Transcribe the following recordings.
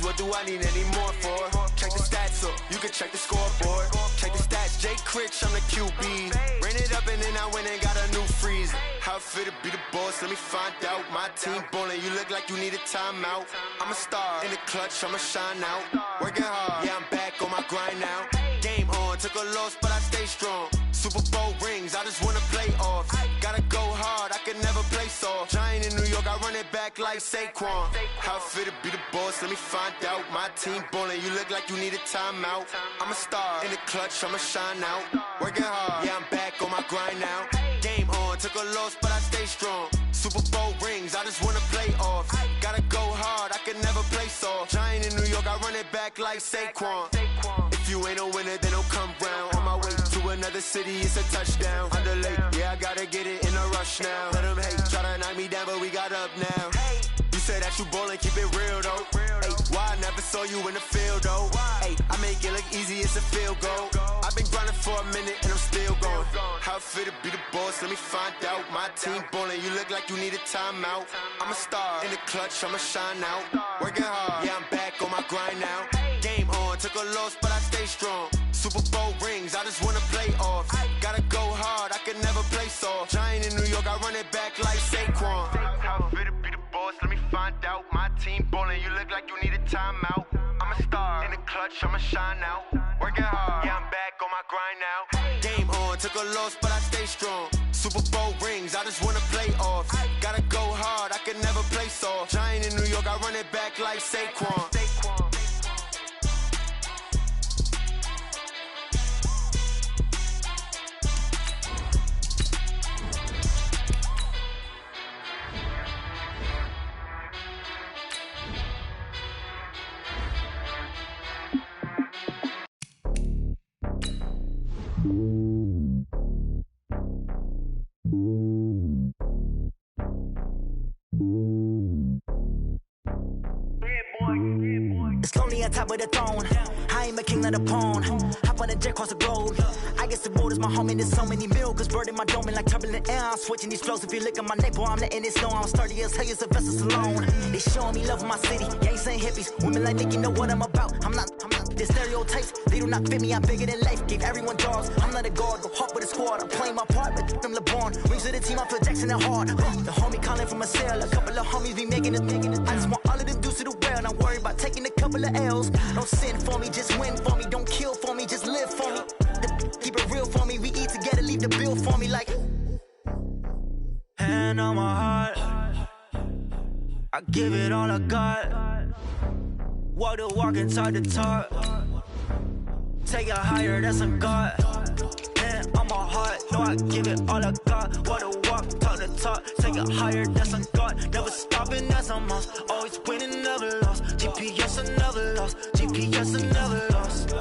what do I need any more for? Check the stats up, you can check the scoreboard. Check the stats, Jay Critch, I'm the QB. Ran it up and then I went and got a new freeze. How it feel to be the boss, let me find out. My team ballin', you look like you need a timeout. I'm a star, in the clutch, I'ma shine out. Working hard, yeah, I'm back on my grind now. Game on, took a loss, but I stay strong. Super Bowl rings, I just wanna play off. Gotta go hard, I can never play soft. Giant in New York, I run it back like Saquon. How it feel to be the boss, let me find out. My team ballin', you look like you need a timeout. I'm a star, in the clutch, I'ma shine out. Working hard, yeah, I'm back on my grind now. Game on, took a loss, but I stay strong. Super Bowl rings, I just wanna play off. Gotta go hard, I can never play soft. Giant in New York, I run it back like Saquon. If you ain't a winner, then don't come round. On my way to another city, it's a touchdown. Underlay, yeah, I gotta get it in a rush now. Let them hate, try to knock me down, but we got up now. You say that you ballin', keep it real though. Ay, why I never saw you in the field though? Ay, I make it look easy, it's a field goal. I've been grinding for a minute and I'm still going. How it feel to be the boss, let me find out. My team ballin', you look like you need a timeout. I'm a star, in the clutch, I'ma shine out. Working hard, yeah, I'm back on my grind now. Game on, took a loss, but I stay strong. Super Bowl rings, I just wanna play off. Gotta go hard, I can never play soft. Giant in New York, I run it back like Saquon. How it feel to be the boss, let me find out. My team ballin', you look like you need a timeout. I'm a star, in the clutch, I'ma shine out. Working hard, yeah, I'm back on my grind now. Game on, took a loss, but I stay strong. Super Bowl rings, I just wanna play off. Gotta go hard, I can never play soft. Giant in New York, I run it back like Saquon. It's lonely on top of the throne. I ain't a king, not a pawn. Hop on a jet across the globe. I guess the road is my home and there's so many miracles burning my dome and like turbulent air. I'm switching these flows. If you look at my neck, boy, I'm letting it snow. I'm sturdy as hell, a vessel alone. They showing me love in my city. Gangs ain't hippies. Women like Nick, you know what I'm about. I'm not the stereotypes. They do not fit me. I'm bigger than life. Gave everyone jobs. I'm not a guard. Go hard with a squad. I'm playing my part, but them LeBron. Rings to the team. I feel Jackson and hard. The homie calling from a cell. A couple of homies be making it. I just want all of them dudes to the well. Not worry about taking a couple of L's. Don't sin for me, just win for me. Don't kill for me, just live for me. Keep it real for me. We eat together, leave the bill for me like. Hand on my heart, I give it all I got. Walk the walk and talk the talk. Take it higher, that's a God. Hand on my heart, no, I give it all I got. Walk the walk, talk the talk. Take it higher, that's a God. Never stopping, that's a must. Always winning, never lost. GPS, I never lost. GPS, I never lost.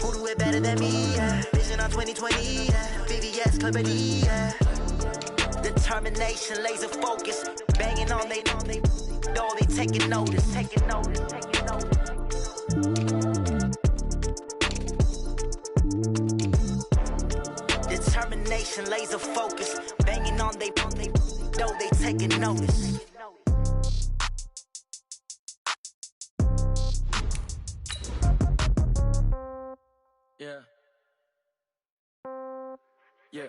Who do it better than me? Yeah. Vision on 2020. Yeah. VVS, Clarity. Yeah. Determination, laser focus. Banging on they know they taking notice. Taking notice. Taking notice. Determination, laser focus. Banging on they know they taking notice. Yeah. Yeah.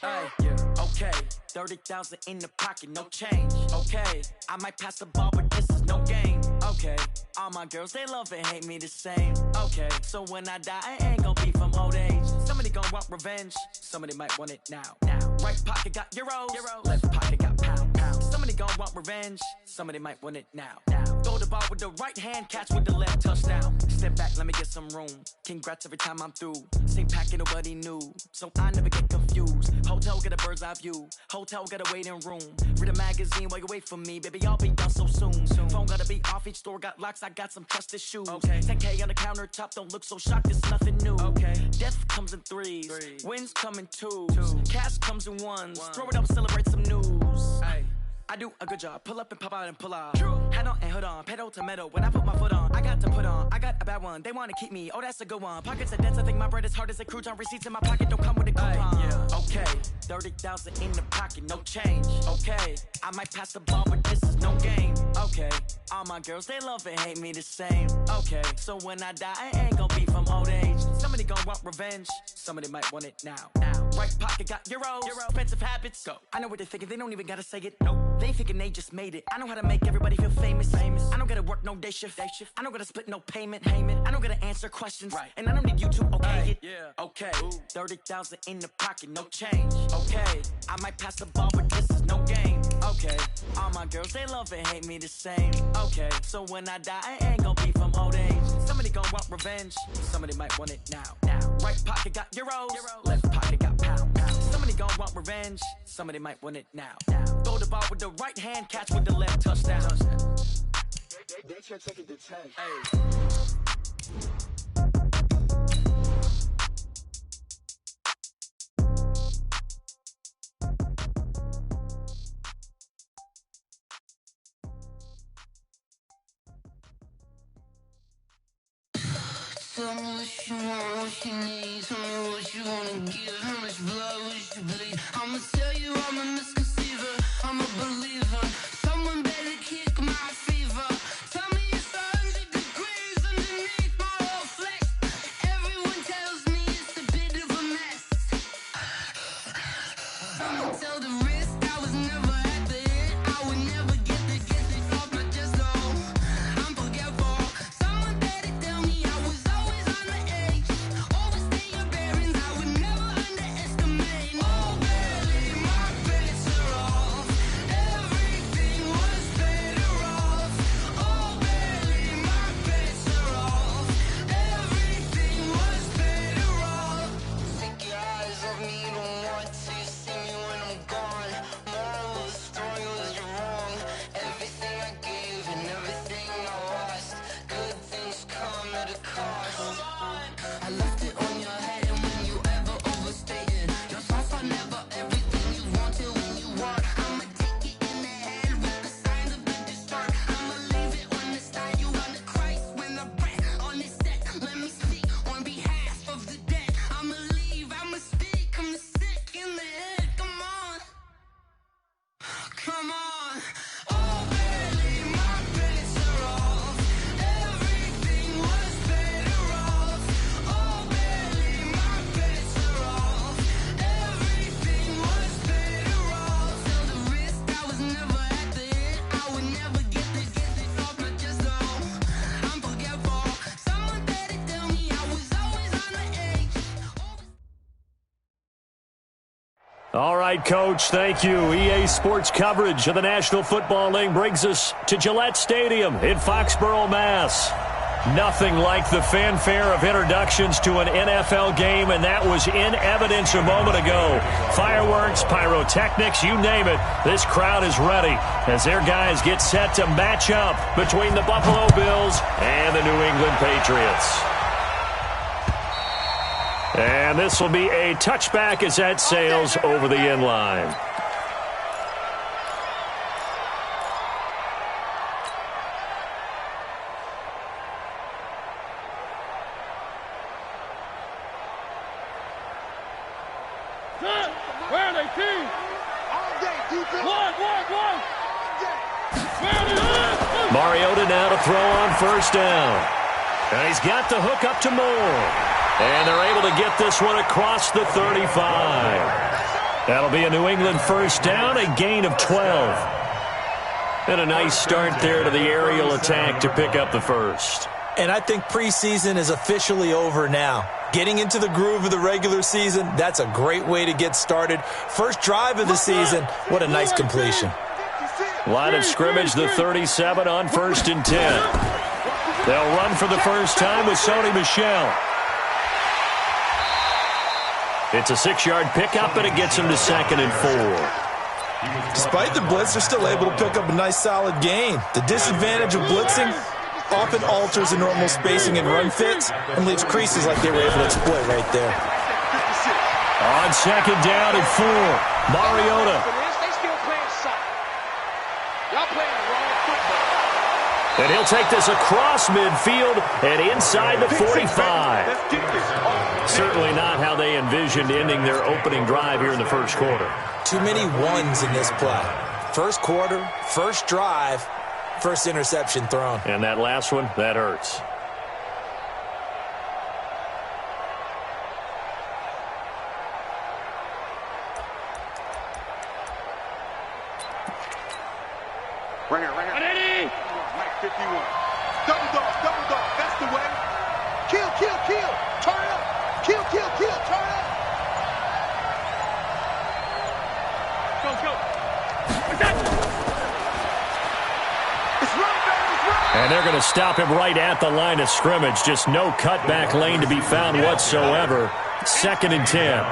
Hey, yeah. Okay. 30,000 in the pocket, no change. Okay. I might pass the ball, but this is no game. Okay. All my girls, they love and hate me the same. Okay. So when I die, I ain't gon' be from old age. Somebody gon' want revenge. Somebody might want it now. Right pocket got euros. Left pocket got pound. Somebody gon' want revenge. Somebody might want it now. Throw the ball with the right hand, catch with the left, touchdown. Step back, let me get some room. Congrats every time I'm through. Same packet, nobody knew. So I never get confused. Hotel get a bird's eye view. Hotel got a waiting room. Read a magazine while you wait for me. Baby, I'll be done so soon. Phone gotta be off, each store got locks. I got some trusted shoes. Okay. 10K on the countertop, don't look so shocked, it's nothing new. Okay. Death comes in threes. Wins come in twos. Cash comes in ones. Throw it up, celebrate some news. Ay. I do a good job, pull up and pop out and pull out. Head on and hood on, pedal to metal. When I put my foot on, I got to put on. I got a bad one, they wanna keep me. Oh, that's a good one. Pockets are dense, I think my bread is hard as a crouton. Receipts in my pocket don't come with a coupon. Yeah. Okay, 30,000 in the pocket, no change. Okay, I might pass the ball, but this is no game. Okay, all all my girls, they love and hate me the same. Okay, so when I die, I ain't gonna be from old age. Somebody gonna want revenge, somebody might want it now. Right pocket got euros, expensive habits, go. I know what they're thinking, they don't even gotta say it, nope. They thinking they just made it. I know how to make everybody feel famous. I don't gotta work no day shift. I don't gotta split no payment. I don't gotta answer questions, and I don't need you to okay it. Okay, 30,000 in the pocket, no change. Okay, I might pass the ball, but this is no game. Okay, all my girls, they love and hate me the same. Okay, so when I die, I ain't gonna be from old age. Somebody gonna want revenge, somebody might want it now. Right pocket got euros, left pocket got pound. Somebody gonna want revenge, somebody might want it now. Throw the ball with the right hand, catch with the left, touchdown. They try to take it to 10. Tell me what you want, what you need. Tell me what you wanna give. How much blood would you bleed? I'ma tell you I'm a misconceiver. I'm a believer. Someone better kick my fever. Tell me it's 100 degrees underneath my whole flesh. Everyone tells me it's a bit of a mess. I'ma tell the risk I was never at the hit. I would never get this off my chest though. I'm forgetful. Someone better tell me I was always on the edge. Overstay your bearings, I would never underestimate. Oh baby, my bets are off. Everything was better off. Oh baby, my bets are off. Everything was better off. Take your eyes off me, you don't want to see me when I'm gone. Moral of the story was you're wrong. Everything I gave and everything I lost. Good things come at a cost. I left it on your head, and when you ever overstated, your thoughts are never everything you wanted when you want. I'ma take it in the head with the signs of the disturbed. I'ma leave it on the side. You want the Christ when the breath on this set. Let me speak on behalf of the dead. I'ma leave, I'ma speak. I'm the sick in the head. Come on, come on. Oh baby, my bets are off. Everything was better off. Oh baby, my bets are off. Everything was better off. Tell the risk I was never at the hit. I would never get this off my chest though. I'm forgetful. Someone better tell me I was always on the edge. All right, Coach, thank you. EA Sports coverage of the National Football League brings us to Gillette Stadium in Foxborough, Mass. Nothing like the fanfare of introductions to an NFL game, and that was in evidence a moment ago. Fireworks, pyrotechnics, you name it. This crowd is ready as their guys get set to match up between the Buffalo Bills and the New England Patriots. And this will be a touchback as that sails over the end line. Where are they, team? All day, defense. One. Mariota now to throw on first down. And he's got the hook up to Moore. And they're able to get this one across the 35. That'll be a New England first down, a gain of 12. And a nice start there to the aerial attack to pick up the first. And I think preseason is officially over now. Getting into the groove of the regular season, that's a great way to get started. First drive of the season, what a nice completion. Line of scrimmage, the 37 on 1st and 10. They'll run for the first time with Sony Michel. It's a 6-yard pickup, and it gets him to 2nd and 4. Despite the blitz, they're still able to pick up a nice, solid gain. The disadvantage of blitzing often alters the normal spacing and run fits and leaves creases like they were able to exploit right there. On 2nd down and 4, Mariota. They still playing soft. Y'all playing the wrong football. And he'll take this across midfield and inside the 45. Certainly not how they envisioned ending their opening drive here in the first quarter. Too many ones in this play. First quarter, first drive, First interception thrown. And that last one, that hurts. Right here, right here. Mike 51. Double dog, that's the way. Kill, turn up. Kill, turn up. Go. What's that? It's run, baby, it's run. And they're going to stop him right at the line of scrimmage. Just no cutback lane to be found whatsoever. 2nd and 10.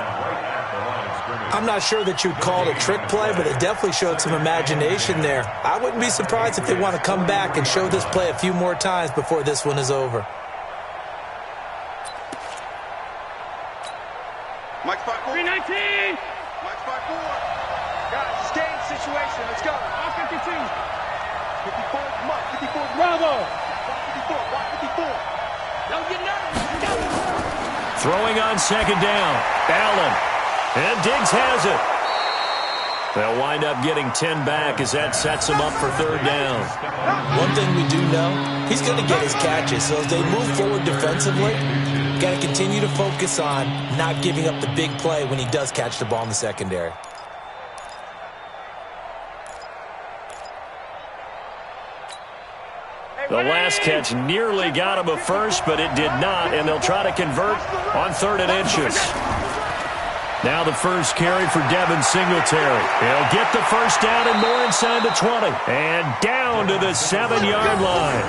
I'm not sure that you'd call it a trick play, but it definitely showed some imagination there. I wouldn't be surprised if they want to come back and show this play a few more times before this one is over. Mike 5-4. 319. Mike 5-4. Guys, it's game situation. Let's go. 52. 54. Come on. 54. Bravo. 54. Don't get nervous. Throwing on 2nd down. Allen. And Diggs has it. They'll wind up getting 10 back as that sets him up for 3rd down. One thing we do know, he's going to get his catches. So as they move forward defensively, got to continue to focus on not giving up the big play when he does catch the ball in the secondary. The last catch nearly got him a first, but it did not, and they'll try to convert on 3rd and inches. Now the first carry for Devin Singletary. He'll get the first down and more inside the 20. And down to the 7-yard line.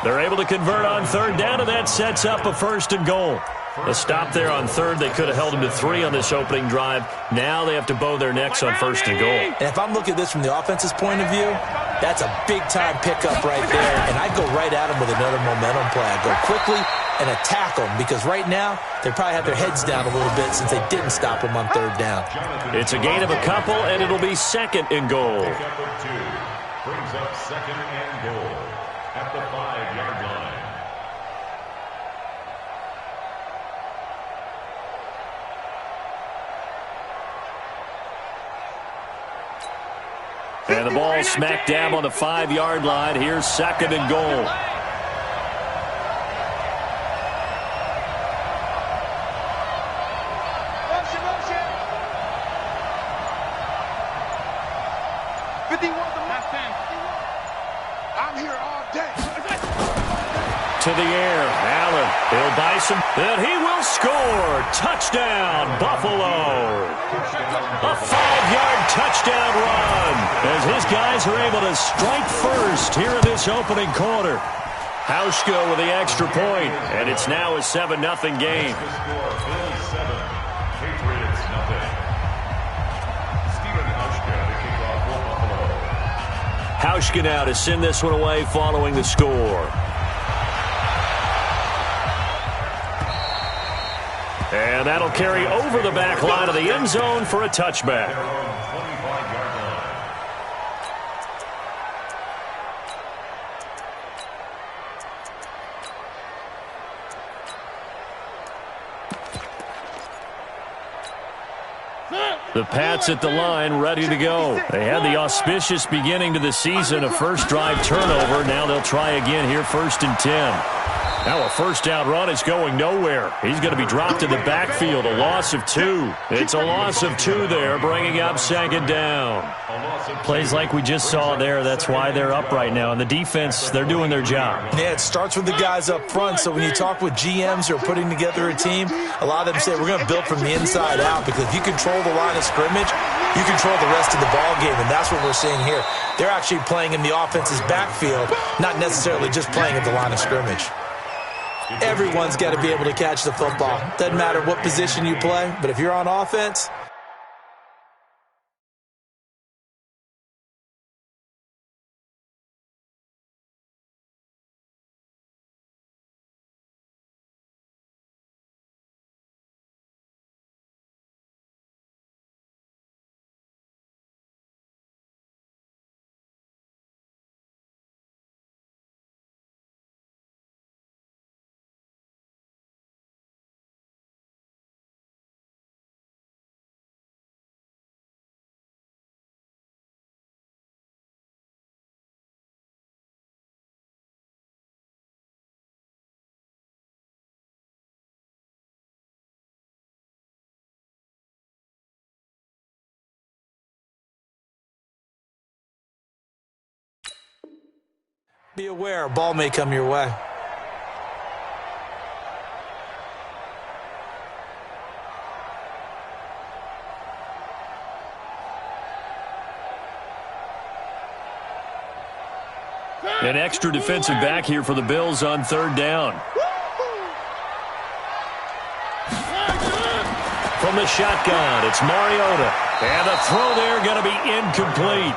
They're able to convert on 3rd down, and that sets up a 1st and goal. A stop there on 3rd. They could have held him to 3 on this opening drive. Now they have to bow their necks on 1st and goal. And if I'm looking at this from the offense's point of view, that's a big-time pickup right there. And I'd go right at him with another momentum play. I'd go quickly and attack them, because right now they probably have their heads down a little bit since they didn't stop him on 3rd down. It's a gain of a couple, and it'll be 2nd and goal. Brings up 2nd and goal at the 5-yard line. And the ball smack dab on the 5-yard line. Here's 2nd and goal. To the air, Allen, he'll buy some, and he will score. Touchdown, Buffalo. A 5-yard touchdown run as his guys are able to strike first here in this opening quarter. Hauschka with the extra point, and it's now a 7-0 game. Hauschka now to send this one away following the score. And that'll carry over the back line of the end zone for a touchback. The Pats at the line, ready to go. They had the auspicious beginning to the season, a first drive turnover. Now they'll try again here, 1st and 10. Now a first down run is going nowhere. He's going to be dropped in the backfield, a loss of 2. It's a loss of 2 there, bringing up 2nd down. Plays like we just saw there, that's why they're up right now. And the defense, they're doing their job. Yeah, it starts with the guys up front. So when you talk with GMs who are putting together a team, a lot of them say we're going to build from the inside out, because if you control the line of scrimmage, you control the rest of the ball game, and that's what we're seeing here. They're actually playing in the offense's backfield, not necessarily just playing at the line of scrimmage. Everyone's got to be able to catch the football. Doesn't matter what position you play, but if you're on offense, Be aware, a ball may come your way. An extra defensive back here for the Bills on third down. From the shotgun, it's Mariota. And the throw there going to be incomplete.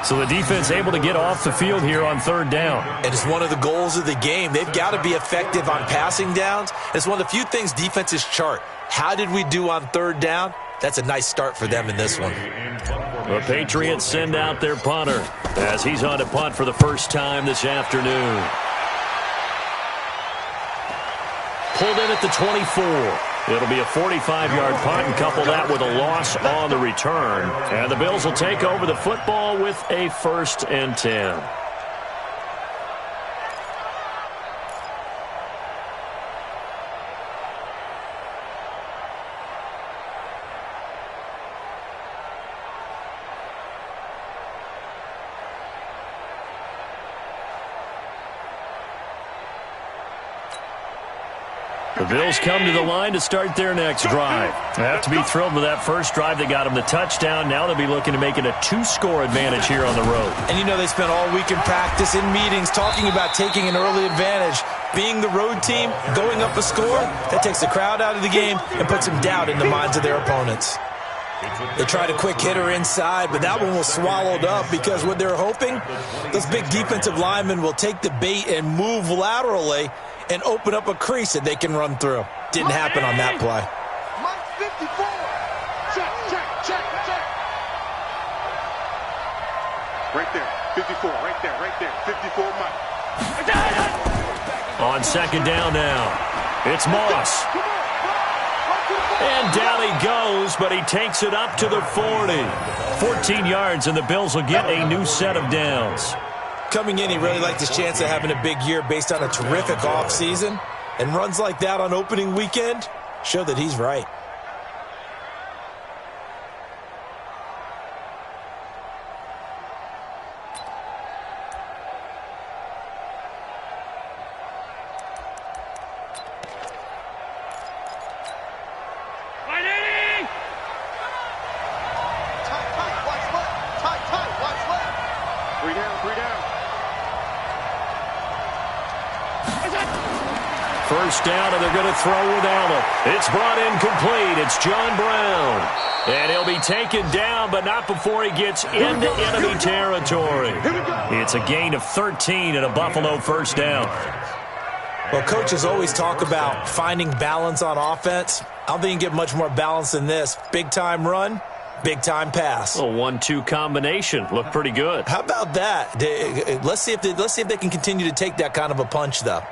So the defense able to get off the field here on third down. And it's one of the goals of the game. They've got to be effective on passing downs. It's one of the few things defenses chart. How did we do on third down? That's a nice start for them in this one. The Patriots send out their punter as he's on to punt for the first time this afternoon. Pulled in at the 24. It'll be a 45-yard punt and couple that with a loss on the return. And the Bills will take over the football with a 1st and 10. The Bills come to the line to start their next drive. They have to be thrilled with that first drive. They got them the touchdown. Now they'll be looking to make it a 2-score advantage here on the road. And you know they spent all week in practice, in meetings, talking about taking an early advantage. Being the road team, going up a score, that takes the crowd out of the game and puts some doubt in the minds of their opponents. They tried a quick hitter inside, but that one was swallowed up because what they're hoping, those big defensive linemen will take the bait and move laterally and open up a crease that they can run through. Didn't happen on that play. Mike 54. Check. Right there. 54. Right there. 54 Mike. On second down now, it's Moss. And down he goes, but he takes it up to the 40. 14 yards, and the Bills will get a new set of downs. Coming in, he really liked his chance of having a big year based on a terrific offseason. And runs like that on opening weekend show that he's right. First down, and they're going to throw without him. It's brought in complete. It's John Brown. And he'll be taken down, but not before he gets into enemy territory. It's a gain of 13 and a Buffalo first down. Well, coaches always talk about finding balance on offense. I don't think you can get much more balance than this. Big-time run, big-time pass. A 1-2 combination. Looked pretty good. How about that? Let's see if they can continue to take that kind of a punch, though.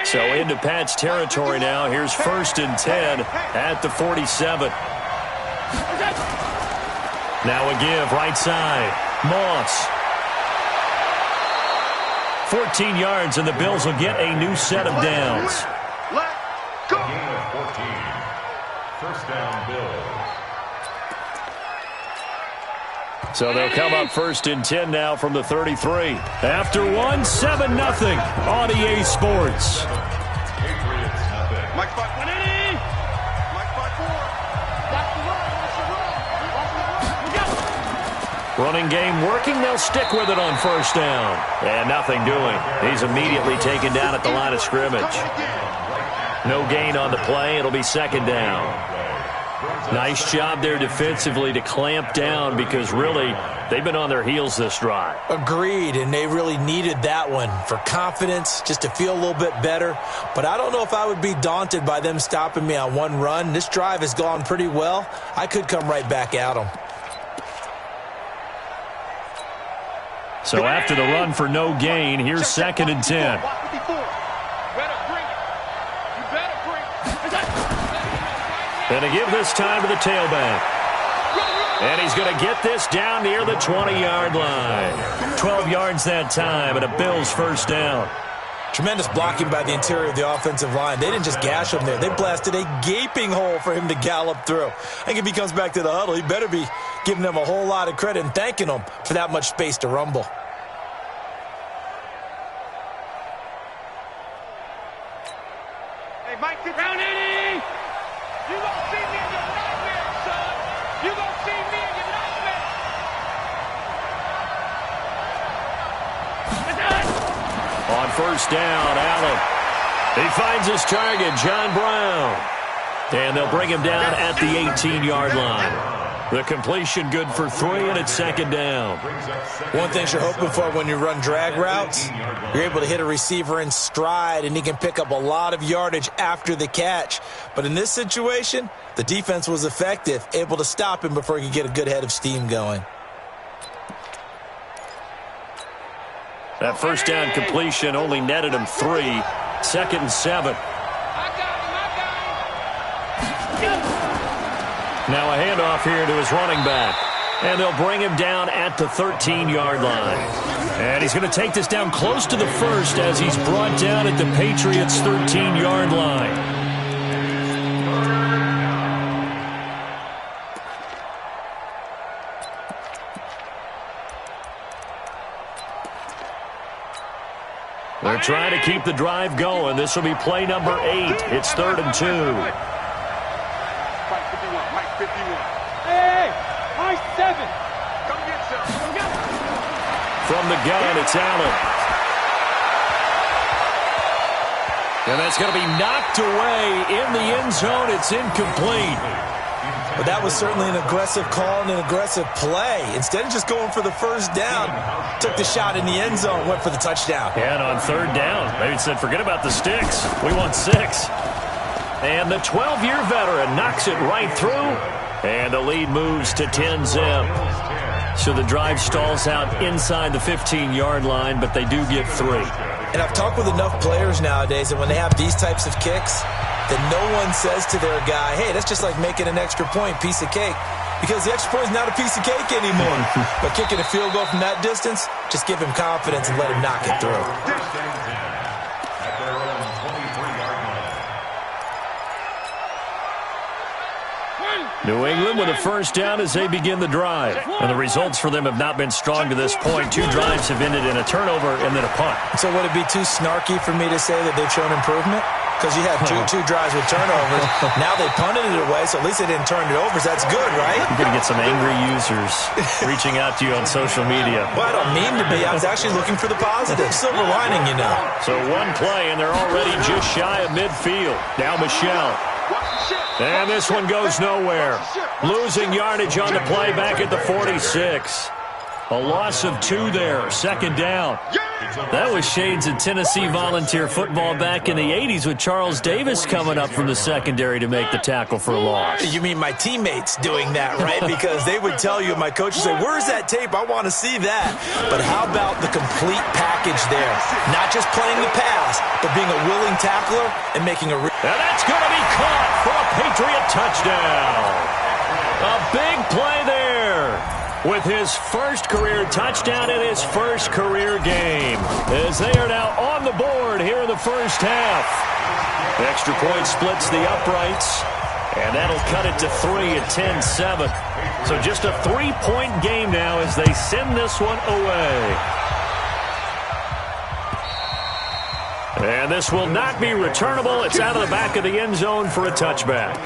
So into Pat's territory now. Here's 1st and 10 at the 47. Now a give right side. Moss. 14 yards, and the Bills will get a new set of downs. Let go. Gain of 14. First down, Bills. So they'll come up 1st and 10 now from the 33. After 7-0 on EA Sports. Patriots, nothing. Mike 5 180. Mike 5 4. Running game working. They'll stick with it on 1st down. And nothing doing. He's immediately taken down at the line of scrimmage. No gain on the play. It'll be 2nd down. Nice job there defensively to clamp down because really they've been on their heels this drive. Agreed, and they really needed that one for confidence, just to feel a little bit better. But I don't know if I would be daunted by them stopping me on one run. This drive has gone pretty well. I could come right back at them. So after the run for no gain, here's 2nd and 10. And to give this time to the tailback. And he's going to get this down near the 20-yard line. 12 yards that time, and a Bills first down. Tremendous blocking by the interior of the offensive line. They didn't just gash him there. They blasted a gaping hole for him to gallop through. I think if he comes back to the huddle, he better be giving them a whole lot of credit and thanking them for that much space to rumble. Hey, Mike, get down, Eddie! You gonna see me in your nightmare, son! You gonna see me in your nightmare! On first down, Allen. He finds his target, John Brown. And they'll bring him down at the 18-yard line. The completion good for 3, and it's second down. One thing you're hoping for when you run drag routes, you're able to hit a receiver in stride, and he can pick up a lot of yardage after the catch. But in this situation, the defense was effective, able to stop him before he could get a good head of steam going. That first down completion only netted him 3. Second and 7. Now a handoff here to his running back. And they'll bring him down at the 13-yard line. And he's going to take this down close to the first as he's brought down at the Patriots' 13-yard line. They're trying to keep the drive going. This will be play number 8. It's 3rd and 2. Mike 51, Mike 51. Hey, Mike 7. Come get some. Come get some. From the gun, it's Allen. And that's going to be knocked away in the end zone. It's incomplete. But that was certainly an aggressive call and an aggressive play. Instead of just going for the first down, took the shot in the end zone, went for the touchdown. And on 3rd down, they said, forget about the sticks. We want 6. And the 12-year veteran knocks it right through. And the lead moves to 10-zip. So the drive stalls out inside the 15-yard line, but they do get 3. And I've talked with enough players nowadays that when they have these types of kicks, that no one says to their guy, hey, that's just like making an extra point, piece of cake. Because the extra point is not a piece of cake anymore. But kicking a field goal from that distance, just give him confidence and let him knock it through. At their own 23-yard line. New England with a first down as they begin the drive. And the results for them have not been strong to this point. 2 drives have ended in a turnover and then a punt. So would it be too snarky for me to say that they've shown improvement? Because you had two drives with turnovers. Now they punted it away, so at least they didn't turn it over. So that's good, right? You're going to get some angry users reaching out to you on social media. Well, I don't mean to be. I was actually looking for the positive. Silver lining, you know. So one play, and they're already just shy of midfield. Now Michelle. And this one goes nowhere. Losing yardage on the play back at the 46. A loss of 2 there. Second down. That was shades of Tennessee volunteer football back in the 80s with Charles Davis coming up from the secondary to make the tackle for a loss. You mean my teammates doing that, right? Because they would tell you, my coach would say, where's that tape? I want to see that. But how about the complete package there? Not just playing the pass, but being a willing tackler and making a... And that's going to be caught for a Patriot touchdown. A big play there. With his first career touchdown in his first career game. As they are now on the board here in the first half. The extra point splits the uprights. And that'll cut it to 3 at 10-7. So just a 3-point game now as they send this one away. And this will not be returnable. It's out of the back of the end zone for a touchback.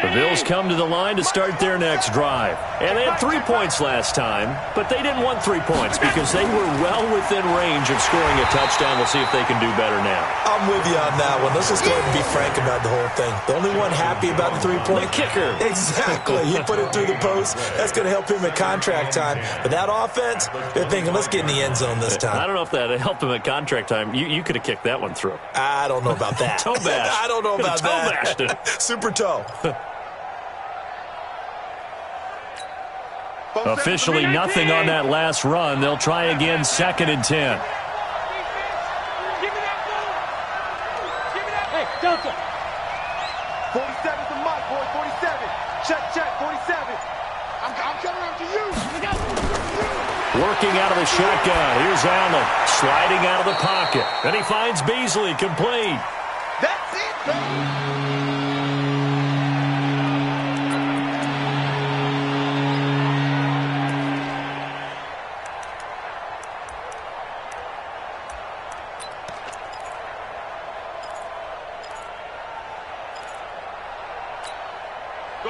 The Bills come to the line to start their next drive. And they had 3 points last time, but they didn't want 3 points because they were well within range of scoring a touchdown. We'll see if they can do better now. I'm with you on that one. Let's just go ahead and be frank about the whole thing. The only one happy about the 3-point... The kicker. Exactly. He put it through the post. That's going to help him at contract time. But that offense, they're thinking, let's get in the end zone this time. I don't know if that helped him at contract time. You could have kicked that one through. I don't know about that. Toe bash. I don't know about toe that. Bashed it. Super toe. Officially nothing on that last run. They'll try again, 2nd and 10. Hey, Delta, 47's the mic, boy. 47. Check, 47. I'm coming up to you. Working out of the shotgun. Here's Allen sliding out of the pocket. And he finds Beasley complete. That's it, baby.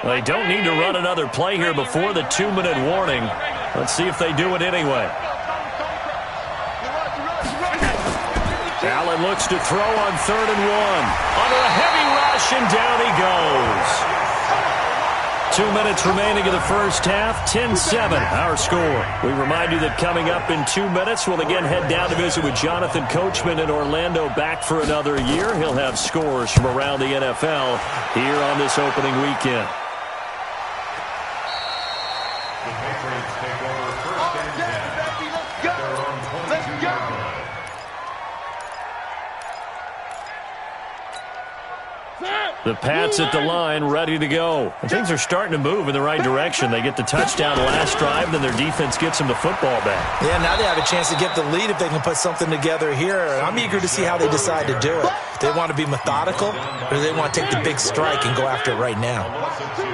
They don't need to run another play here before the 2-minute warning. Let's see if they do it anyway. Allen looks to throw on 3rd and 1. Under a heavy rush, and down he goes. 2 minutes remaining in the first half. 10-7, our score. We remind you that coming up in 2 minutes, we'll again head down to visit with Jonathan Coachman in Orlando, back for another year. He'll have scores from around the NFL here on this opening weekend. The Pats at the line, ready to go. And things are starting to move in the right direction. They get the touchdown last drive, then their defense gets them the football back. Yeah, now they have a chance to get the lead if they can put something together here. I'm eager to see how they decide to do it. Do they want to be methodical, or do they want to take the big strike and go after it right now?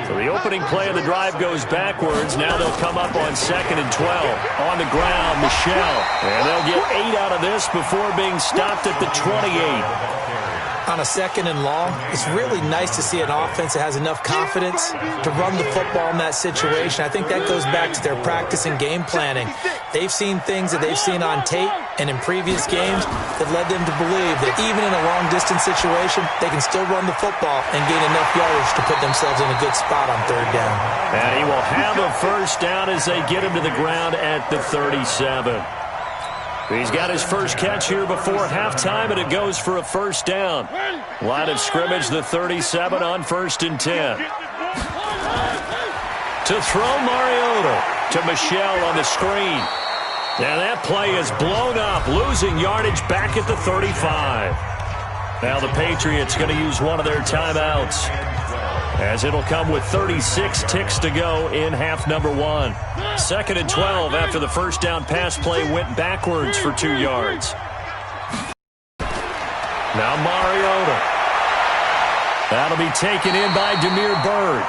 So the opening play of the drive goes backwards. Now they'll come up on 2nd and 12. On the ground, Michelle. And they'll get 8 out of this before being stopped at the 28. On a 2nd and long, it's really nice to see an offense that has enough confidence to run the football in that situation. I think that goes back to their practice and game planning. They've seen things that they've seen on tape and in previous games that led them to believe that even in a long-distance situation, they can still run the football and gain enough yardage to put themselves in a good spot on 3rd down. And he will have a first down as they get him to the ground at the 37. He's got his first catch here before halftime, and it goes for a first down. Line of scrimmage, the 37 on 1st and 10. To throw Mariota to Michelle on the screen. Now that play is blown up, losing yardage back at the 35. Now the Patriots going to use one of their timeouts, as it'll come with 36 ticks to go in half number 1. 2nd and 12 after the first down pass play went backwards for 2 yards. Now Mariota. That'll be taken in by Demir Bird.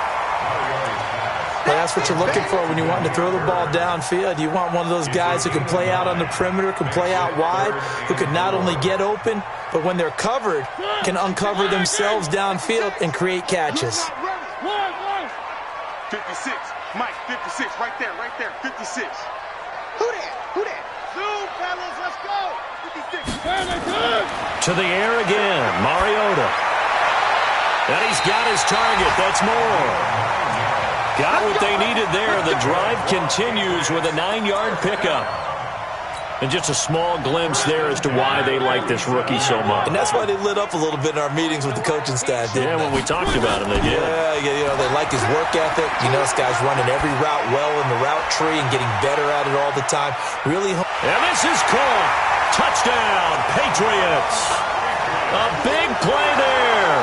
Well, that's what you're looking for when you want to throw the ball downfield. You want one of those guys who can play out on the perimeter, can play out wide, who can not only get open, but when they're covered, can uncover themselves downfield and create catches. 56. Mike, 56. Right there. 56. Who that? Zoom, fellas. Let's go. 56. To the air again. Mariota. And he's got his target. That's more. Got what they needed there. The drive continues with a 9-yard pickup. And just a small glimpse there as to why they like this rookie so much. And that's why they lit up a little bit in our meetings with the coaching staff, didn't they? When we talked about him, they did. Yeah, they like his work ethic. You know, this guy's running every route well in the route tree and getting better at it all the time. Really. And this is caught. Touchdown, Patriots. A big play there.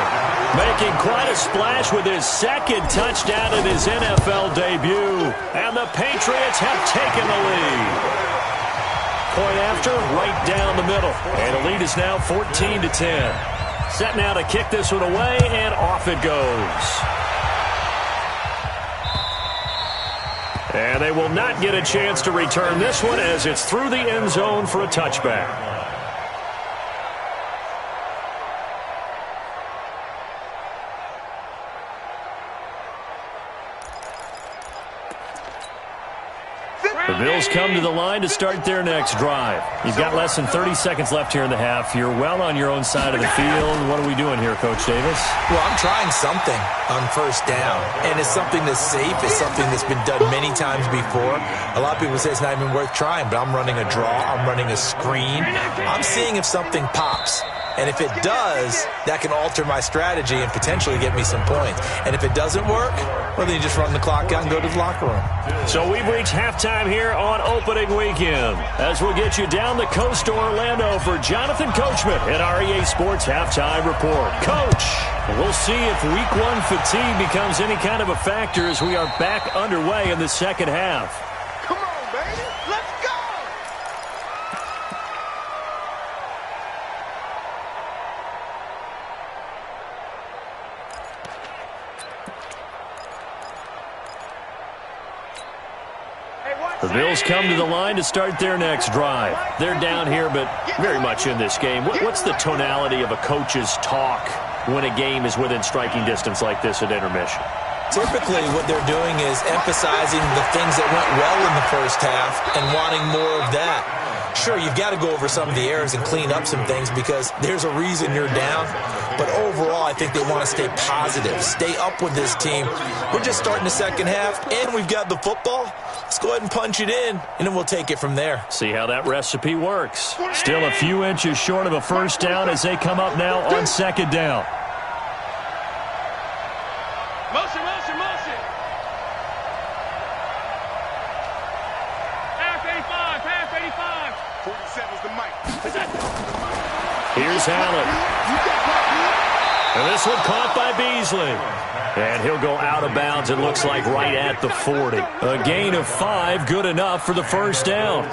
Making quite a splash with his 2nd touchdown in his NFL debut. And the Patriots have taken the lead. Point after, right down the middle. And the lead is now 14-10. Set now to kick this one away, and off it goes. And they will not get a chance to return this one as it's through the end zone for a touchback. The Bills come to the line to start their next drive. You've got less than 30 seconds left here in the half. You're well on your own side of the field. What are we doing here, Coach Davis? Well, I'm trying something on first down, and it's something that's safe. It's something that's been done many times before. A lot of people say it's not even worth trying, but I'm running a draw. I'm running a screen. I'm seeing if something pops. And if it does, that can alter my strategy and potentially get me some points. And if it doesn't work, well, then you just run the clock out and go to the locker room. So we've reached halftime here on opening weekend. As we'll get you down the coast to Orlando for Jonathan Coachman at our EA Sports Halftime Report. Coach, we'll see if Week 1 fatigue becomes any kind of a factor as we are back underway in the second half. Come on, baby. Let's go. The Bills come to the line to start their next drive. They're down here, but very much in this game. What's the tonality of a coach's talk when a game is within striking distance like this at intermission? Typically, what they're doing is emphasizing the things that went well in the first half and wanting more of that. Sure, you've got to go over some of the errors and clean up some things because there's a reason you're down. But overall, I think they want to stay positive, stay up with this team. We're just starting the second half, and we've got the football. Let's go ahead and punch it in, and then we'll take it from there. See how that recipe works. Still a few inches short of a first down as they come up now on second down. Motion, motion, motion. Pass 85, pass 85. 47's the mic. Here's Allen. And this one caught by Beasley. And he'll go out of bounds, it looks like right at the 40. A gain of 5, good enough for the first down.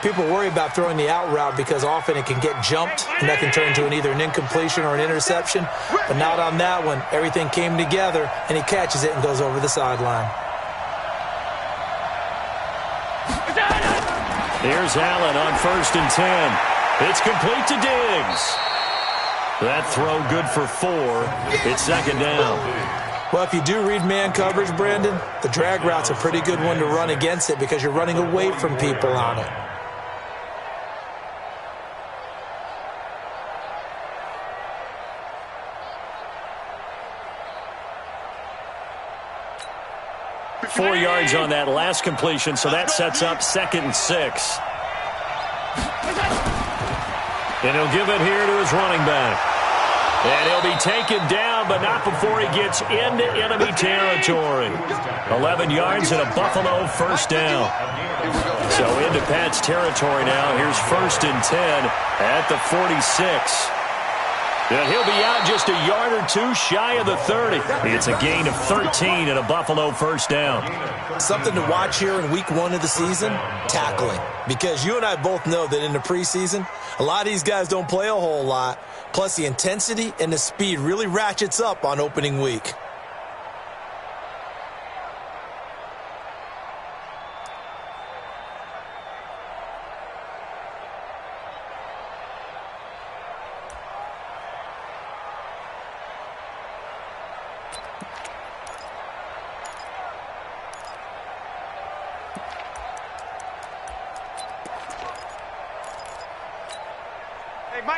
People worry about throwing the out route because often it can get jumped, and that can turn into either an incompletion or an interception. But not on that one. Everything came together, and he catches it and goes over the sideline. Here's Allen on 1st and 10. It's complete to Diggs. That throw good for 4. It's second down. Well, if you do read man coverage, Brandon, the drag route's a pretty good one to run against it because you're running away from people on it. Four yards on that last completion, so that sets up 2nd and 6. And he'll give it here to his running back. And he'll be taken down, but not before he gets into enemy territory. 11 yards and a Buffalo first down. So into Pat's territory now. Here's 1st and 10 at the 46. And he'll be out just a yard or two shy of the 30. It's a gain of 13 and a Buffalo first down. Something to watch here in week 1 of the season, tackling. Because you and I both know that in the preseason, a lot of these guys don't play a whole lot. Plus the intensity and the speed really ratchets up on opening week.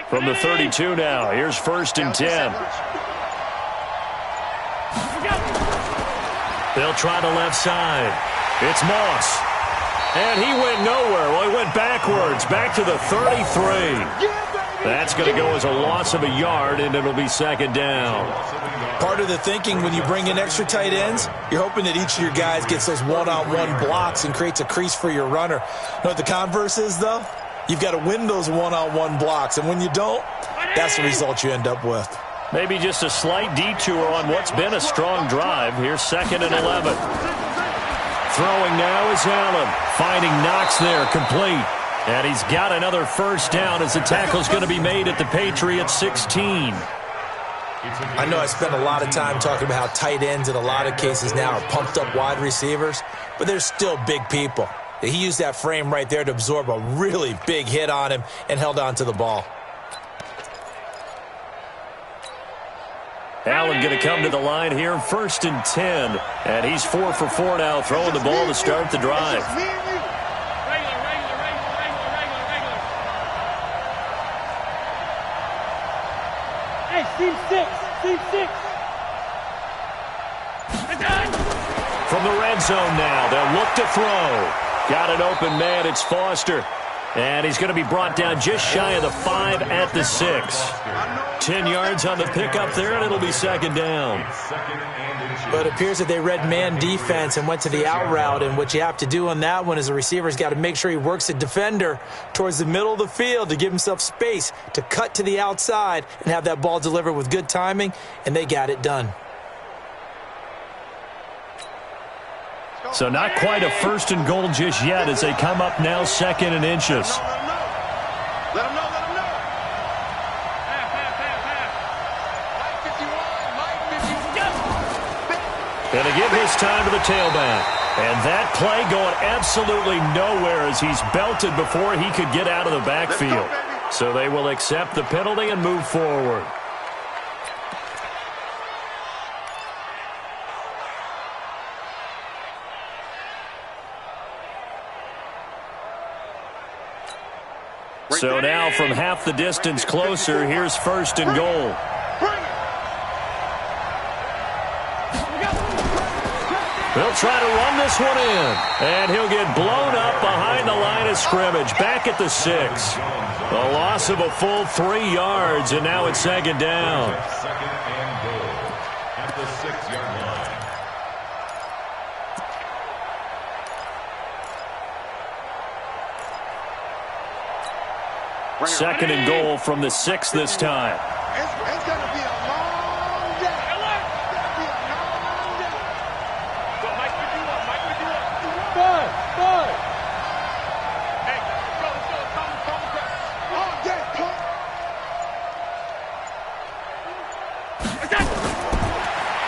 From the 32 now, here's 1st and 10. They'll try the left side. It's Moss. And he went nowhere. Well, he went backwards, back to the 33. That's going to go as a loss of a yard, and it'll be second down. Part of the thinking when you bring in extra tight ends, you're hoping that each of your guys gets those one-on-one blocks and creates a crease for your runner. Know what the converse is, though? You've got to win those one-on-one blocks, and when you don't, that's the result you end up with. Maybe just a slight detour on what's been a strong drive. Here's 2nd and 11. Throwing now is Allen. Finding Knox there, complete. And he's got another first down as the tackle's going to be made at the Patriots 16. I know I spent a lot of time talking about how tight ends in a lot of cases now are pumped up wide receivers, but they're still big people. He used that frame right there to absorb a really big hit on him and held on to the ball. Allen going to come to the line here, 1st and 10. And he's 4 for 4 now, throwing the ball to start the drive. Hey, team 6, team 6. From the red zone now, they'll look to throw. Got an open man, it's Foster. And he's going to be brought down just shy of the 5 at the 6. 10 yards on the pickup there, and it'll be second down. But it appears that they read man defense and went to the out route, and what you have to do on that one is the receiver's got to make sure he works the defender towards the middle of the field to give himself space to cut to the outside and have that ball delivered with good timing, and they got it done. So not quite a 1st and goal just yet as they come up now 2nd and inches. Let him know. Going to give his time to the tailback. And that play going absolutely nowhere as he's belted before he could get out of the backfield. So they will accept the penalty and move forward. So now from half the distance closer, here's 1st and goal. They'll try to run this one in, and he'll get blown up behind the line of scrimmage, back at the 6. A loss of a full 3 yards, and now it's 2nd down. 2nd and goal at the 6-yard line. 2nd and goal from the 6 this time. It's going to be a long day. It's going to be a long day. Mike, pick you up. Bud. Hey, let's go. Come. Oh, yeah, come.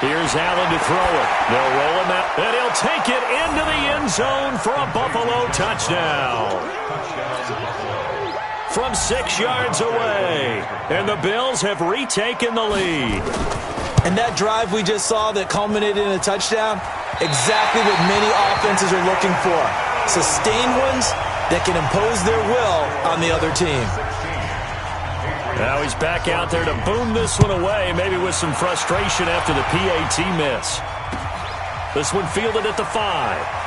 Here's Allen to throw it. They'll roll him out, and he'll take it into the end zone for a Buffalo touchdown. From 6 yards away, and the Bills have retaken the lead. And that drive we just saw that culminated in a touchdown, exactly what many offenses are looking for. Sustained ones that can impose their will on the other team. Now he's back out there to boom this one away, maybe with some frustration after the PAT miss. This one fielded at the 5.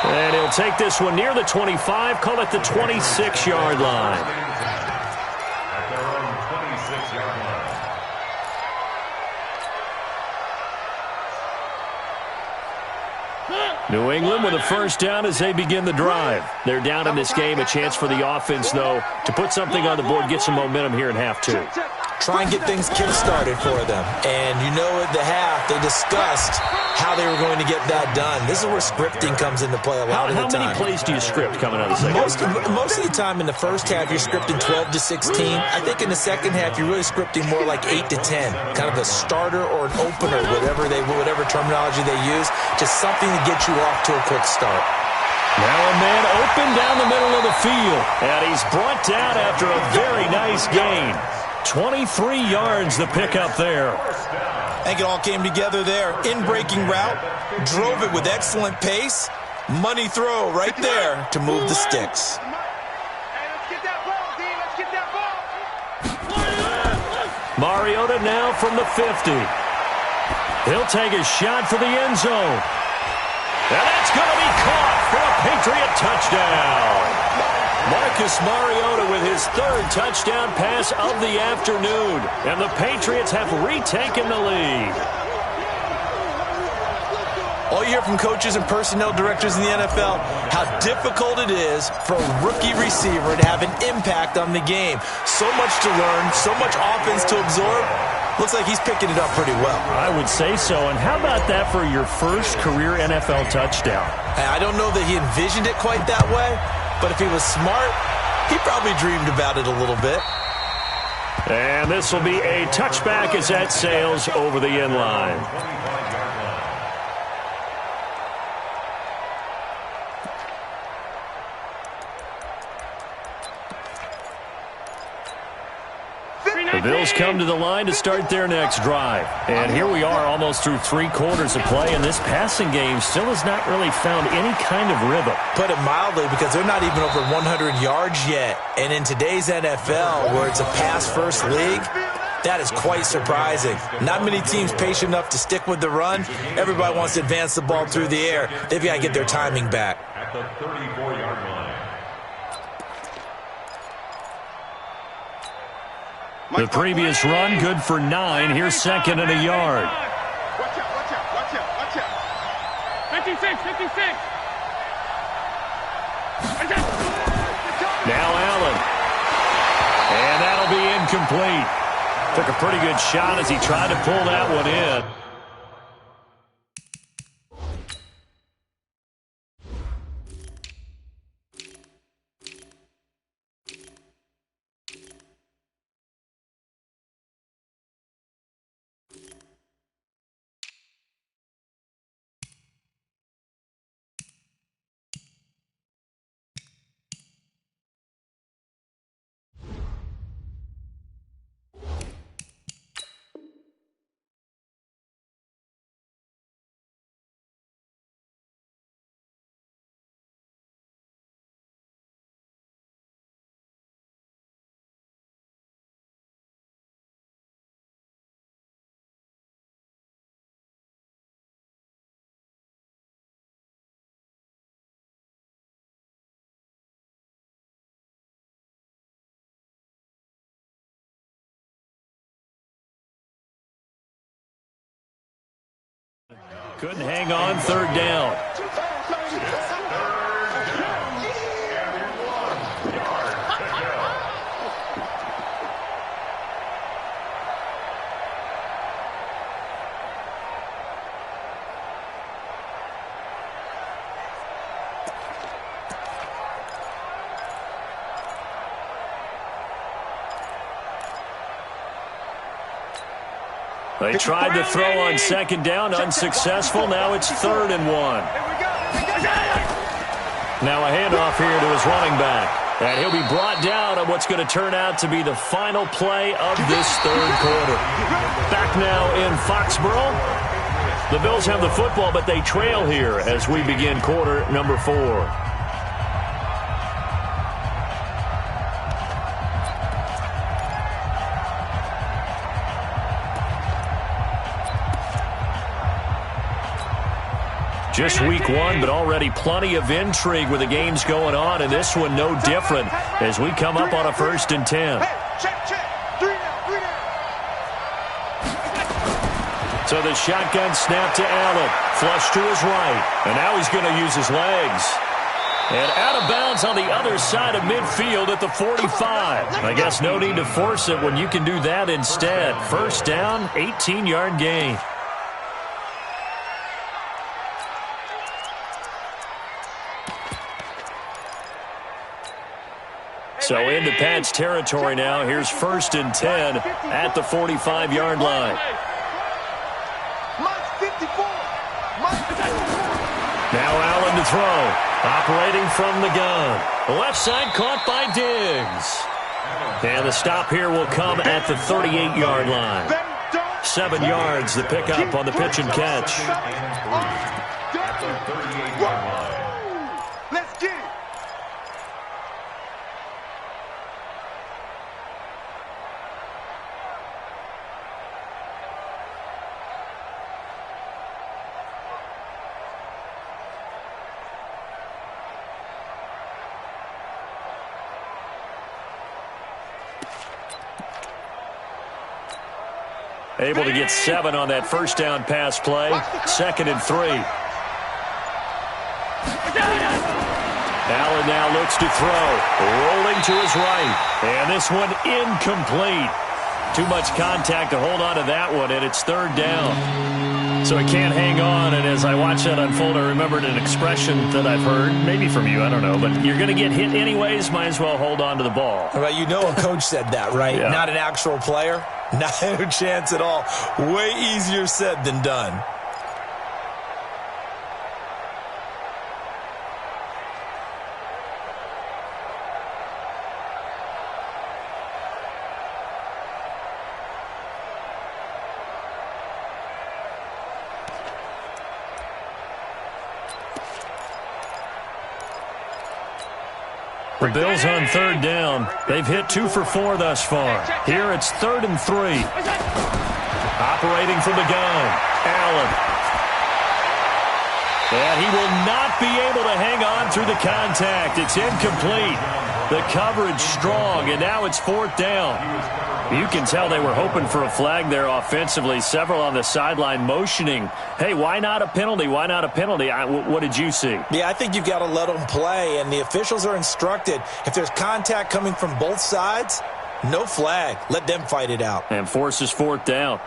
And he'll take this one near the 25, call it the 26-yard line. At their own 26-yard line. New England with a 1st down as they begin the drive. They're down in this game. A chance for the offense, though, to put something on the board, get some momentum here in half 2. Try and get things kick-started for them. And you know at the half, they discussed how they were going to get that done. This is where scripting comes into play a lot of the time. How many plays do you script coming out of the second? Most of the time in the first half, you're scripting 12 to 16. I think in the second half, you're really scripting more like 8 to 10. Kind of a starter or an opener, whatever terminology they use. Just something to get you off to a quick start. Now a man open down the middle of the field. And he's brought down after a very nice gain. 23 yards the pickup there. I think it all came together there. In-breaking route, drove it with excellent pace. Money throw right there to move the sticks. Hey, let's get that ball, D. Let's get that ball. Mariota now from the 50. He'll take a shot for the end zone. And that's going to be caught for a Patriot touchdown. Marcus Mariota with his 3rd touchdown pass of the afternoon. And the Patriots have retaken the lead. All you hear from coaches and personnel directors in the NFL, how difficult it is for a rookie receiver to have an impact on the game. So much to learn, so much offense to absorb. Looks like he's picking it up pretty well. I would say so. And how about that for your first career NFL touchdown? I don't know that he envisioned it quite that way, but if he was smart, he probably dreamed about it a little bit. And this will be a touchback as that sails over the end line. The Bills come to the line to start their next drive. And here we are almost through 3 quarters of play, and this passing game still has not really found any kind of rhythm. Put it mildly, because they're not even over 100 yards yet. And in today's NFL, where it's a pass-first league, That is quite surprising. Not many teams patient enough to stick with the run. Everybody wants to advance the ball through the air. They've got to get their timing back. At the 34-yard line. The previous run, good for 9. Here's second and a yard. Watch out, watch out, watch out, watch out. 56, 56. Now Allen. And that'll be incomplete. Took a pretty good shot as he tried to pull that one in. Couldn't hang on, third down. They tried to throw on second down, unsuccessful. Now it's 3rd and 1. Now a handoff here to his running back. And he'll be brought down on what's going to turn out to be the final play of this third quarter. Back now in Foxborough. The Bills have the football, but they trail here as we begin quarter number 4. Just week 1, but already plenty of intrigue with the games going on, and this one no different as we come up on a 1st and 10. So the shotgun snap to Allen, flush to his right, and now he's going to use his legs. And out of bounds on the other side of midfield at the 45. I guess no need to force it when you can do that instead. First down, 18-yard gain. So into Pat's territory now. Here's 1st and 10 at the 45-yard line. Now Allen to throw. Operating from the gun. Left side caught by Diggs. And the stop here will come at the 38-yard line. 7 yards, the pickup on the pitch and catch. At the 38-yard line. Let's get it. Able to get 7 on that first down pass play. 2nd and 3. Allen now looks to throw. Rolling to his right. And this one incomplete. Too much contact to hold on to that one, and it's 3rd down. So he can't hang on, and as I watch that unfold, I remembered an expression that I've heard, maybe from you, I don't know, but you're going to get hit anyways, might as well hold on to the ball. Well, you know a coach said that, right? Yeah. Not an actual player. Not a chance at all. Way easier said than done. The Bills on third down. They've hit 2 for 4 thus far. Here it's 3rd and 3. Operating from the gun, Allen. And he will not be able to hang on through the contact. It's incomplete. The coverage strong, and now it's 4th down. You can tell they were hoping for a flag there offensively. Several on the sideline motioning, hey, why not a penalty? Why not a penalty? What did you see? Yeah, I think you've got to let them play, and the officials are instructed. If there's contact coming from both sides, no flag. Let them fight it out. And forces 4th down.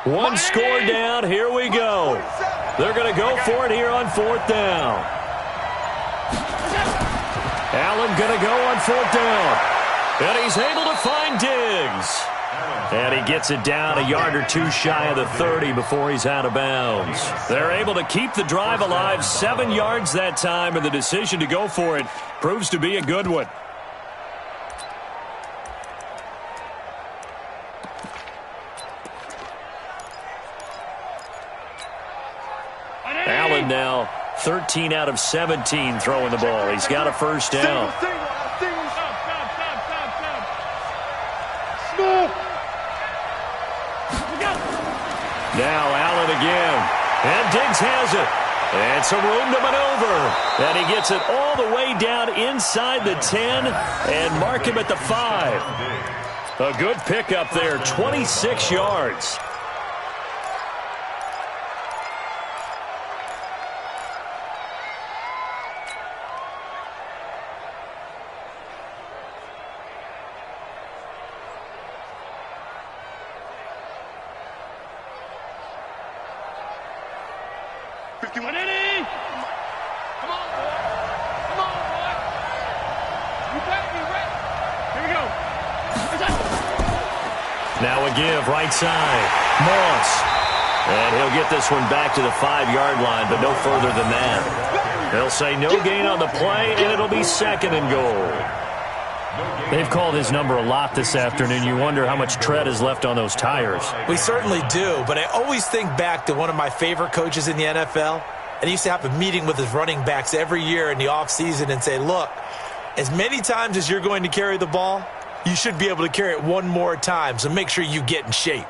One score down. Here we go. They're going to go for it here on 4th down. Allen going to go on 4th down. And he's able to find Diggs. And he gets it down a yard or 2 shy of the 30 before he's out of bounds. They're able to keep the drive alive, 7 yards that time, and the decision to go for it proves to be a good one. Allen now 13 out of 17 throwing the ball. He's got a first down. Now Allen again. And Diggs has it. And some room to maneuver. And he gets it all the way down inside the 10 and mark him at the 5. A good pickup there, 26 yards. Now a give, right side. Moss. And he'll get this one back to the 5-yard line, but no further than that. They'll say no gain on the play, and it'll be 2nd and goal. They've called his number a lot this afternoon. You wonder how much tread is left on those tires. We certainly do, but I always think back to one of my favorite coaches in the NFL. And he used to have a meeting with his running backs every year in the offseason and say, look, as many times as you're going to carry the ball, you should be able to carry it one more time, so make sure you get in shape.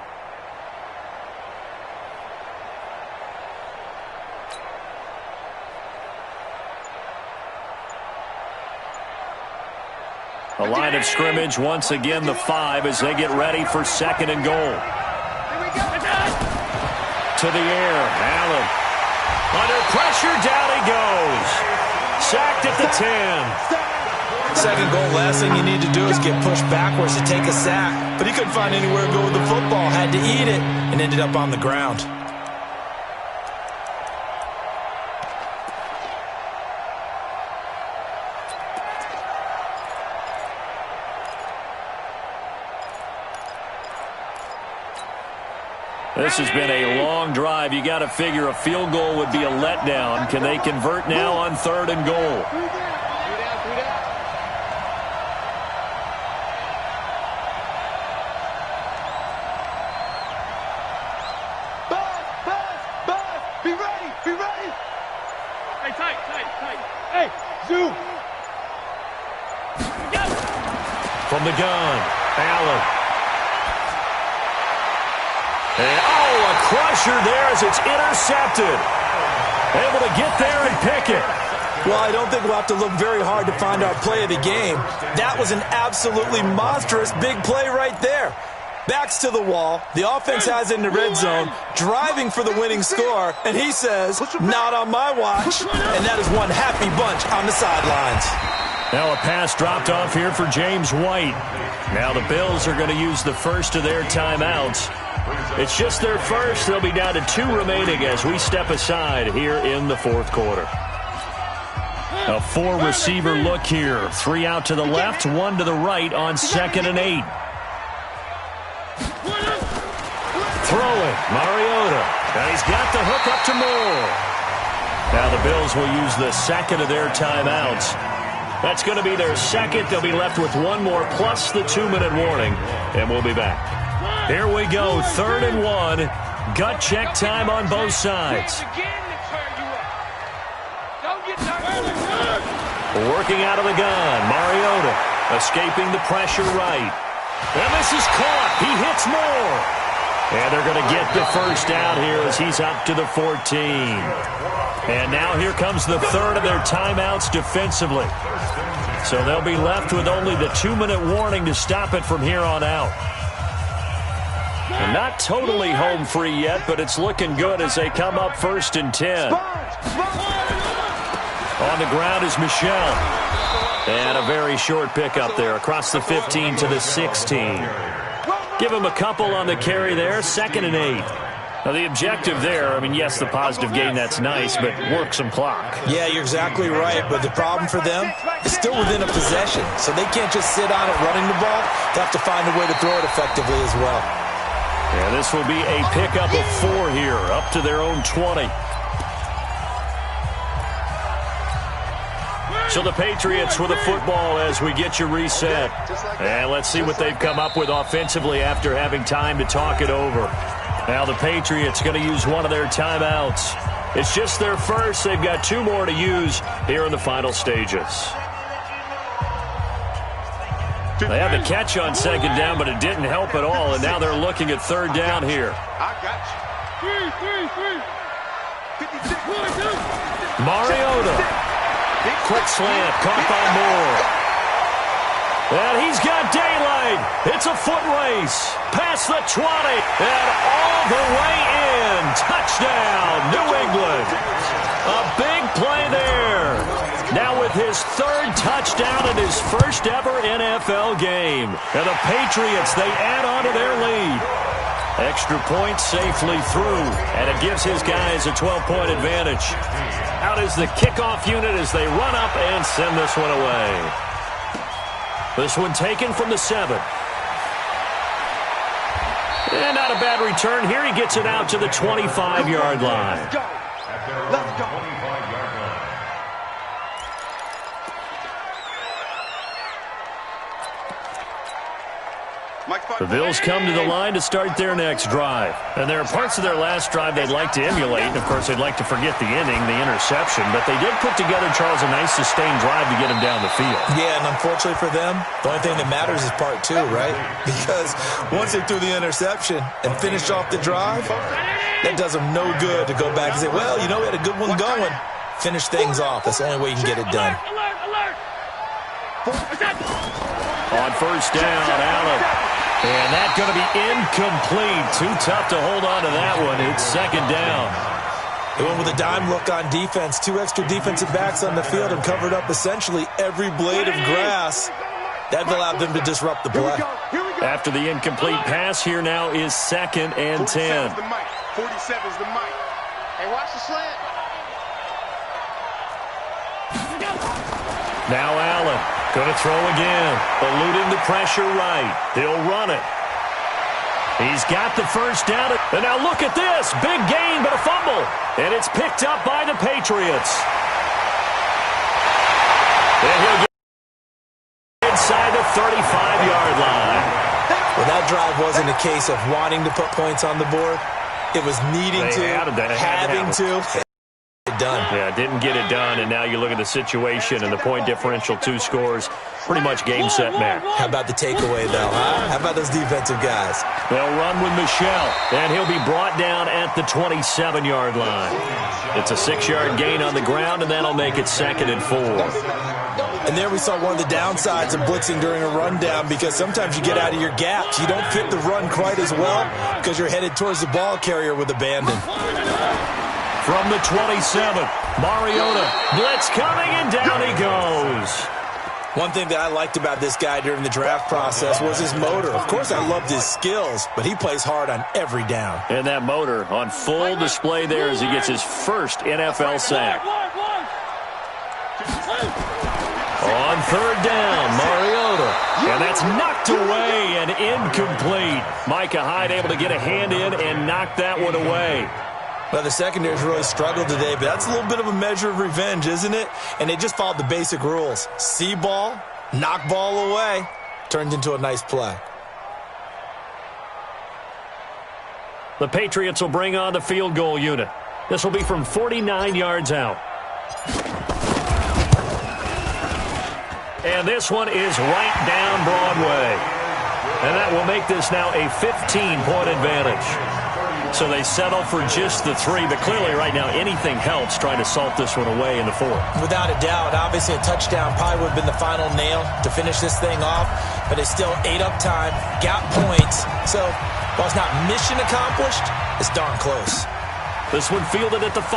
A line of scrimmage, once again the 5 as they get ready for 2nd and goal. To the air, Allen. Under pressure, down he goes. Sacked at the 10. 2nd goal, last thing you need to do is get pushed backwards to take a sack. But he couldn't find anywhere to go with the football, had to eat it, and ended up on the ground. This has been a long drive. You got to figure a field goal would be a letdown. Can they convert now on 3rd and goal? Be ready. Hey, tight. Hey, zoom. From the gun, Allen. And, a crusher there as it's intercepted. Able to get there and pick it. Well, I don't think we'll have to look very hard to find our play of the game. That was an absolutely monstrous big play right there. Backs to the wall. The offense has it in the red zone, driving for the winning score, and he says, not on my watch. And that is one happy bunch on the sidelines. Now a pass dropped off here for James White. Now the Bills are going to use the first of their timeouts. It's just their first. They'll be down to 2 remaining as we step aside here in the 4th quarter. A 4-receiver look here. 3 out to the left, 1 to the right on 2nd and 8. Throwing, Mariota. And he's got the hook up to Moore. Now the Bills will use the second of their timeouts. That's going to be their second. They'll be left with 1 more plus the 2-minute warning. And we'll be back. Here we go, 3rd and 1. Gut check time on both sides. Working out of the gun, Mariota escaping the pressure right. And this is caught. He hits Moore. And they're going to get the first out here as he's up to the 14. And now here comes the 3rd of their timeouts defensively. So they'll be left with only the 2-minute warning to stop it from here on out. And not totally home free yet, but it's looking good as they come up 1st and 10. On the ground is Michel. And a very short pickup there across the 15 to the 16. Give him a couple on the carry there, 2nd and 8. Now the objective there, I mean, yes, the positive gain, that's nice, but work some clock. Yeah, you're exactly right, but the problem for them is still within a possession, so they can't just sit on it running the ball. They have to find a way to throw it effectively as well. And this will be a pickup of 4 here, up to their own 20. So the Patriots with a football as we get you reset. And let's see what they've come up with offensively after having time to talk it over. Now the Patriots going to use one of their timeouts. It's just their first. They've got 2 more to use here in the final stages. They had the catch on 2nd down, but it didn't help at all. And now they're looking at 3rd down here. I got you. Mariota. Quick slant, caught by Moore. And he's got daylight. It's a foot race. Past the 20. And all the way in. Touchdown, New England. A big play there. Now with his 3rd touchdown in his first ever NFL game. And the Patriots, they add on to their lead. Extra point safely through, and it gives his guys a 12-point advantage. Out is the kickoff unit as they run up and send this one away. This one taken from the 7. And not a bad return here. He gets it out to the 25-yard line. Let's go. The Bills come to the line to start their next drive. And there are parts of their last drive they'd like to emulate. And, of course, they'd like to forget the inning, the interception. But they did put together, Charles, a nice sustained drive to get him down the field. Yeah, and unfortunately for them, the only thing that matters is part 2, right? Because once they threw the interception and finished off the drive, that does them no good to go back and say, well, you know, we had a good one going. Finish things off. That's the only way you can get it done. On 1st down, Allen. And that's going to be incomplete. Too tough to hold on to that one. It's 2nd down. They went with a dime look on defense. 2 extra defensive backs on the field and covered up essentially every blade of grass. That allowed them to disrupt the play. After the incomplete pass, here now is 2nd and 10. 47's the mic. Hey, watch the slant. Now Allen. Going to throw again. Eluding the pressure right. He'll run it. He's got the first down. And now look at this. Big gain, but a fumble. And it's picked up by the Patriots. And he'll get inside the 35-yard line. Well, that drive wasn't a case of wanting to put points on the board. It was needing having to. Done. Yeah, didn't get it done, and now you look at the situation and the point differential, 2 scores, pretty much game, set, match. How about the takeaway, though, huh? How about those defensive guys? They'll run with Michelle, and he'll be brought down at the 27-yard line. It's a 6-yard gain on the ground, and that'll make it 2nd and 4. And there we saw one of the downsides of blitzing during a rundown, because sometimes you get out of your gaps. You don't fit the run quite as well because you're headed towards the ball carrier with abandon. From the 27, Mariota, blitz coming, and down he goes. One thing that I liked about this guy during the draft process was his motor. Of course, I loved his skills, but he plays hard on every down. And that motor on full display there as he gets his first NFL sack. On 3rd down, Mariota. And that's knocked away and incomplete. Micah Hyde able to get a hand in and knock that one away. Well, the secondary's really struggled today, but that's a little bit of a measure of revenge, isn't it? And they just followed the basic rules. See ball, knock ball away. Turned into a nice play. The Patriots will bring on the field goal unit. This will be from 49 yards out. And this one is right down Broadway. And that will make this now a 15-point advantage. So they settle for just the 3, but clearly right now anything helps trying to salt this one away in the 4th. Without a doubt, obviously a touchdown probably would have been the final nail to finish this thing off, but it's still ate up time, got points. So while it's not mission accomplished, it's darn close. This one fielded at the 5.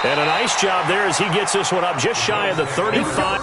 And a nice job there as he gets this one up just shy of the 35.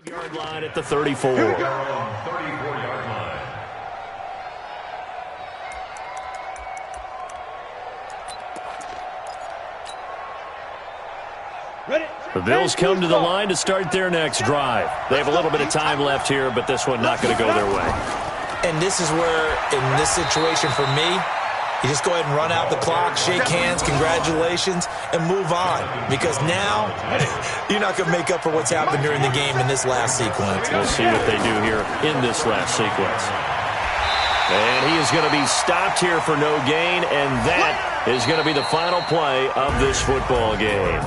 Yard line at the 34. 34-yard line. The Bills come to the line to start their next drive. They have a little bit of time left here, but this one not going to go their way. And this is where, in this situation for me, you just go ahead and run out the clock, shake hands, congratulations, and move on. Because now, you're not going to make up for what's happened during the game in this last sequence. We'll see what they do here in this last sequence. And he is going to be stopped here for no gain, and that is going to be the final play of this football game.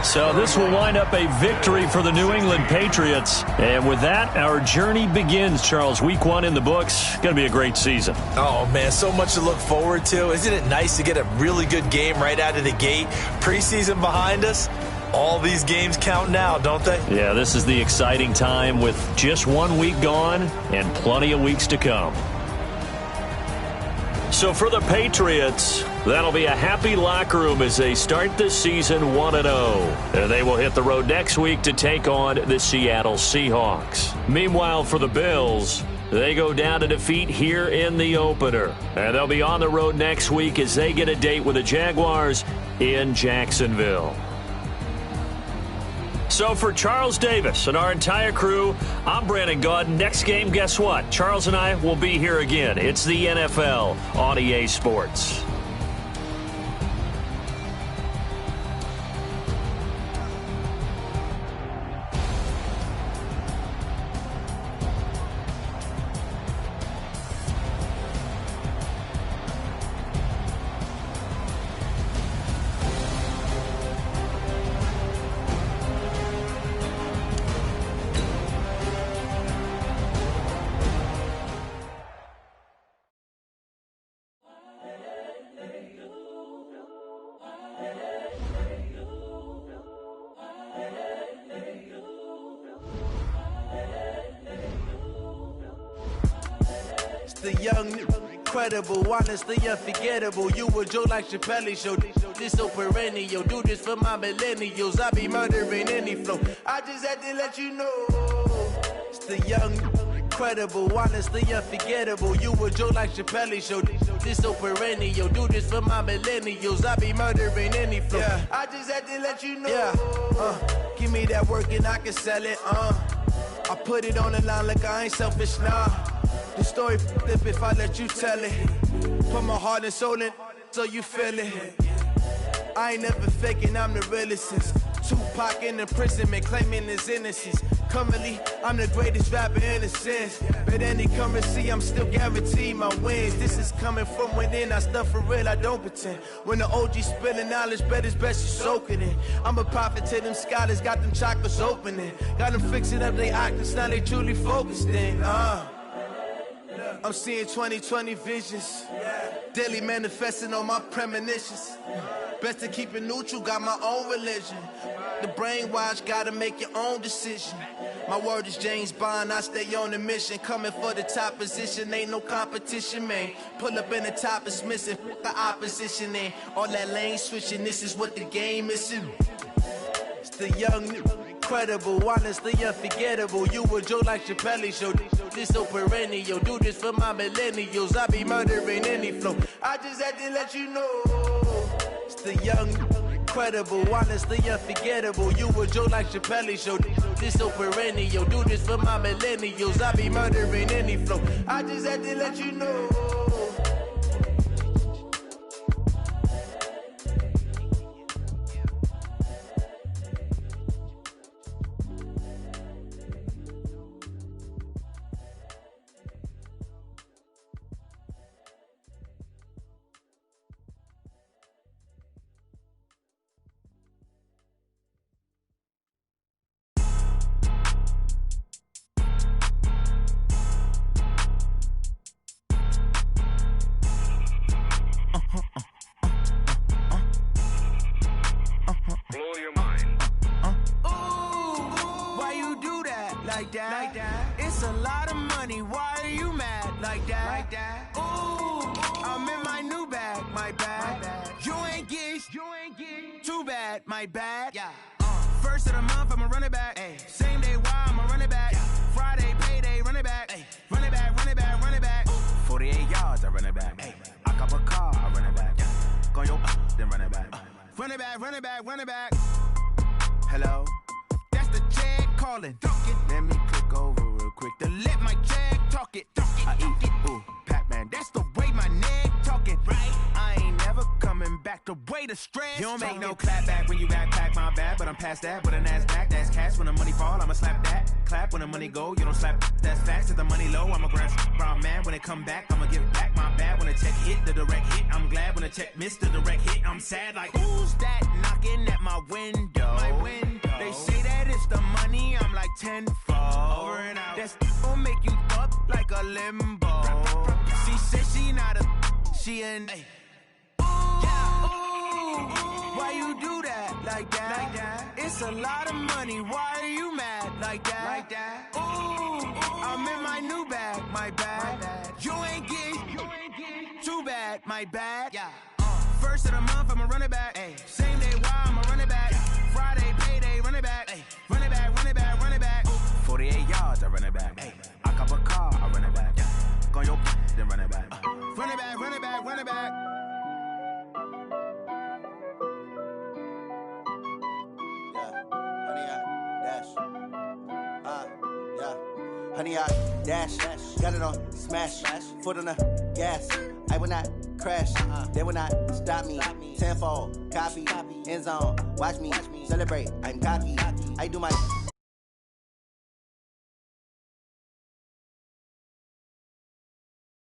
So this will wind up a victory for the New England Patriots. And with that, our journey begins, Charles. Week 1 in the books. Going to be a great season. Oh, man, so much to look forward to. Isn't it nice to get a really good game right out of the gate? Preseason behind us. All these games count now, don't they? Yeah, this is the exciting time with just 1 week gone and plenty of weeks to come. So for the Patriots, that'll be a happy locker room as they start this season 1-0. And they will hit the road next week to take on the Seattle Seahawks. Meanwhile, for the Bills, they go down to defeat here in the opener. And they'll be on the road next week as they get a date with the Jaguars in Jacksonville. So for Charles Davis and our entire crew, I'm Brandon Gaudin. Next game, guess what? Charles and I will be here again. It's the NFL on EA Sports. The young, incredible, honestly unforgettable. You a Joe like Chappelle show. This so perennial. Do this for my millennials. I be murdering any flow. I just had to let you know. It's the young, incredible, honestly unforgettable. You a Joe like Chappelle show. This so perennial. Do this for my millennials. I be murdering any flow. Yeah. I just had to let you know. Yeah. Give me that work and I can sell it. I put it on the line like I ain't selfish, nah. The story flip if I let you tell it. Put my heart and soul in so you feel it. I ain't never faking, I'm the realest since Tupac in imprisonment, claiming his innocence. Currently, I'm the greatest rapper in a sense. But any currency, I'm still guaranteed my wins. This is coming from within, I stuff for real, I don't pretend. When the OG spilling knowledge, bet it's best you soak it in. I'm a prophet to them scholars, got them chakras opening. Got them fixing up they octaves, now they truly focused in. I'm seeing 2020 visions. Daily manifesting on my premonitions. Best to keep it neutral, got my own religion. The brainwash, gotta make your own decision. My word is James Bond, I stay on the mission. Coming for the top position, ain't no competition, man. Pull up in the top is missing, the opposition in. All that lane switching, this is what the game is. It's the young, incredible, honestly unforgettable. You a Joe like Chappelle show. This so perennial. Do this for my millennials. I be murdering any flow. I just had to let you know. It's the young, incredible, honestly unforgettable. You a Joe like Chappelle show. This so perennial. Do this for my millennials. I be murdering any flow. I just had to let you know. Like that. It's a lot of money. Why are you mad like that? Ooh, I'm in my new bag. My bad. You ain't get. Too bad. My bad. Yeah. First of the month, I'ma run it back. Ay. Same day, why I'ma run it back. Yeah. Friday, payday, run it back. Ay. Run it back. Ooh. 48 yards, I run it back. Ay. I cop a car, I run it back. Yeah. Go yo, then run it back. Run it back. Hello. The check calling. Let me click over real quick to let my check talk it. I eat it. Ooh, Pac-Man, that's the way my neck talking. Right? I ain't never coming back the way the stress. You don't make no clap back when you backpack my bad, but I'm past that. But a NASDAQ, that's cash. When the money fall, I'ma slap that. Clap when the money go, you don't slap. That's facts. If the money low, I'ma grab brown man. mad when it come back, I'ma give back my bad. When a check hit, the direct hit, I'm glad. When a check missed the direct hit, I'm sad. Like, who's that knocking at my window? They say that it's the money, I'm like tenfold. Over and out. That's gon' make you up like a limbo. She said she not a, she an. Why you do that like that? It's a lot of money. Why are you mad like that? Ooh, I'm in my new bag, my bad. You ain't getting too bad, my bad. First of the month, I'ma run it back. Same day, why I'ma run it back. Friday, payday, run it back. Run it back, run it back, run it back. 48 yards, I run it back. I cop a car, I run it back. Go your then run it back. Run it back, run it back, run it back. Honey, I dash, got it on smash, foot on the gas. I will not crash, they will not stop me. Tenfold, copy, end zone, watch me celebrate. I'm cocky, I do my